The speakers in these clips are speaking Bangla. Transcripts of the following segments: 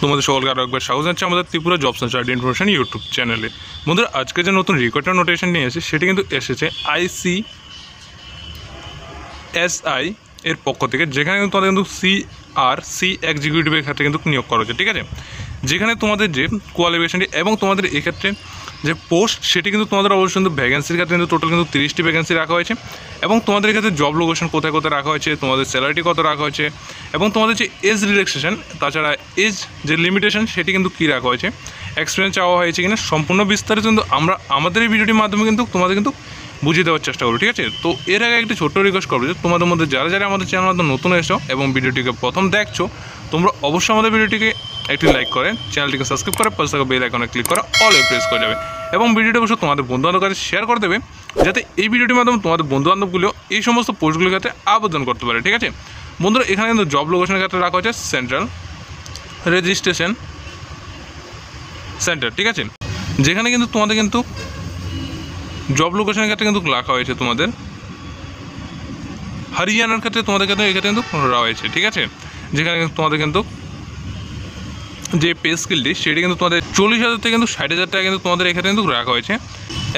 তোমাদের সকলকে আরও একবার স্বাগত জানাচ্ছি আমাদের Tripura jobs and chart information YouTube চ্যানেলে। বন্ধুরা, আজকে যে নতুন রিক্রুটমেন্ট নোটিফিকেশন নিয়ে এসেছে সেটি কিন্তু এসেছে ICSI এর পক্ষ থেকে, যেখানে কিন্তু তোমাদের কিন্তু CRC এক্সিকিউটিভের ক্ষেত্রে কিন্তু নিয়োগ করা হচ্ছে। ঠিক আছে, যেখানে তোমাদের যে কোয়ালিফিকেশনটি এবং তোমাদের এক্ষেত্রে যে পোস্ট সেটি কিন্তু তোমাদের অবশ্যই কিন্তু ভ্যাকেন্সির ক্ষেত্রে কিন্তু টোটাল কিন্তু 30টি ভ্যাকেন্সি রাখা হয়েছে এবং তোমাদের ক্ষেত্রে জব লোকেশন কোথায় কোথায় রাখা হয়েছে, তোমাদের স্যালারিটি কত রাখা হয়েছে এবং তোমাদের যে এজ রিল্যাক্সেশন, তাছাড়া এজ যে লিমিটেশন সেটি কিন্তু কী রাখা হয়েছে, এক্সপিরিয়েন্স চাওয়া হয়েছে কিনা, সম্পূর্ণ বিস্তারিত কিন্তু আমরা আমাদের এই ভিডিওটির মাধ্যমে কিন্তু তোমাদের কিন্তু বুঝিয়ে দেওয়ার চেষ্টা করবো। ঠিক আছে, তো এর আগে একটি ছোট্ট রিকোয়েস্ট করবো যে তোমাদের মধ্যে যারা যারা আমাদের চ্যানেল মধ্যে নতুন এসো এবং ভিডিওটিকে প্রথম দেখছো, তোমরা অবশ্যই আমাদের ভিডিওটিকে একটি লাইক করে চ্যানেলটিকে সাবস্ক্রাইব করে পাশে থাকা বেল আইকনে ক্লিক করে অল প্রেস করে যাবে এবং ভিডিওটি অবশ্যই তোমাদের বন্ধুবান্ধব কাছে শেয়ার করে দেবে, যাতে এই ভিডিওটির মাধ্যমে তোমাদের বন্ধুবান্ধবগুলো এই সমস্ত পোস্টগুলোর ক্ষেত্রে আবেদন করতে পারে। ঠিক আছে বন্ধুরা, এখানে কিন্তু জব লোকেশনের ক্ষেত্রে রাখা হয়েছে সেন্ট্রাল রেজিস্ট্রেশন সেন্টার। ঠিক আছে, যেখানে কিন্তু তোমাদের কিন্তু জব লোকেশনের ক্ষেত্রে কিন্তু রাখা হয়েছে তোমাদের হরিয়ানার ক্ষেত্রে, তোমাদের ক্ষেত্রে এক্ষেত্রে কিন্তু রাখা হয়েছে। ঠিক আছে, যেখানে কিন্তু তোমাদের কিন্তু যে পে স্কিলটি সেটি কিন্তু তোমাদের 40,000 থেকে কিন্তু 60,000 টাকা কিন্তু তোমাদের এক্ষেত্রে কিন্তু রাখা হয়েছে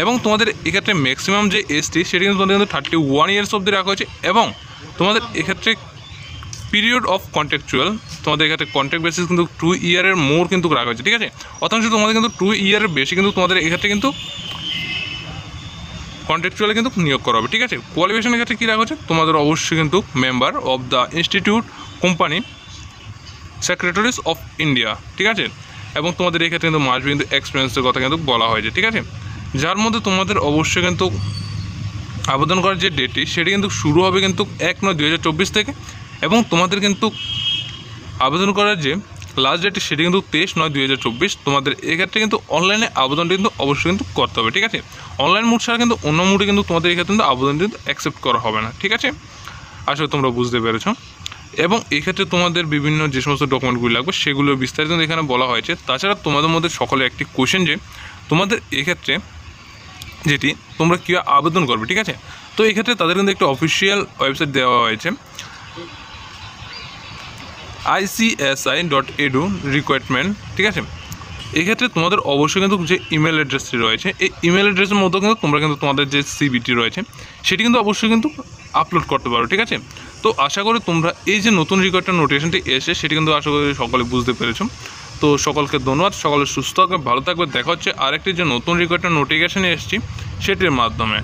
এবং তোমাদের এক্ষেত্রে ম্যাক্সিমাম যে এজটি সেটি কিন্তু তোমাদের কিন্তু 31 ইয়ার্স অবধি রাখা হয়েছে এবং তোমাদের এক্ষেত্রে পিরিয়ড অফ কন্ট্রাকচুয়াল, তোমাদের এক্ষেত্রে কন্ট্রাক্ট বেসিস কিন্তু 2 ইয়ারের মোর কিন্তু রাখা হয়েছে। ঠিক আছে, অথচ তোমাদের কিন্তু 2 ইয়ারের বেশি কিন্তু তোমাদের এক্ষেত্রে কিন্তু কন্ট্রাকচুয়ালে কিন্তু নিয়োগ করা হবে। ঠিক আছে, কোয়ালিফিকেশনের ক্ষেত্রে কী রাখা হচ্ছে, তোমাদের অবশ্যই কিন্তু member of the institute company secretaries of India. ঠিক আছে, এবং তোমাদের এক্ষেত্রে কিন্তু মাস কিন্তু এক্সপিরিয়েন্সের কথা কিন্তু বলা হয়েছে। ঠিক আছে, যার মধ্যে তোমাদের অবশ্যই কিন্তু আবেদন করার যে ডেটটি সেটি কিন্তু শুরু হবে কিন্তু 1/9/2024 থেকে এবং তোমাদের কিন্তু আবেদন করার যে লাস্ট ডেটটি সেটি কিন্তু 23/9/2024। তোমাদের এক্ষেত্রে কিন্তু অনলাইনে আবেদনটি কিন্তু অবশ্যই কিন্তু করতে হবে। ঠিক আছে, অনলাইন মোড ছাড়া কিন্তু অন্য মোডে কিন্তু তোমাদের এক্ষেত্রে কিন্তু আবেদন কিন্তু অ্যাকসেপ্ট করা হবে না। ঠিক আছে, আসলে তোমরা বুঝতে পেরেছো এবং এক্ষেত্রে তোমাদের বিভিন্ন যে সমস্ত ডকুমেন্টগুলি লাগবে সেগুলো বিস্তারিত এখানে বলা হয়েছে। তাছাড়া তোমাদের মধ্যে সকলে একটি কোয়েশ্চেন যে তোমাদের এক্ষেত্রে যেটি তোমরা কীভাবে আবেদন করবে। ঠিক আছে, তো এক্ষেত্রে তাদের কিন্তু একটি অফিসিয়াল ওয়েবসাইট দেওয়া হয়েছে ICSI.edu রিক্রুটমেন্ট। ঠিক আছে, এক্ষেত্রে তোমাদের অবশ্যই কিন্তু যে ইমেল অ্যাড্রেসটি রয়েছে এই ইমেল অ্যাড্রেসের মধ্যে কিন্তু তোমরা কিন্তু তোমাদের যে সিভিটি রয়েছে সেটি কিন্তু অবশ্যই কিন্তু আপলোড করতে পারো। ঠিক আছে, তো আশা করি তোমরা এই যে নতুন রিক্রুটমেন্ট নোটিফিকেশনটি এসে সেটি কিন্তু আশা করি সকলে বুঝতে পেরেছো। তো সকলকে ধন্যবাদ, সকলে সুস্থ থাকবে, ভালো থাকবে। দেখা হচ্ছে আরেকটি যে নতুন রিক্রুটমেন্ট নোটিফিকেশানে এসেছি সেটির মাধ্যমে।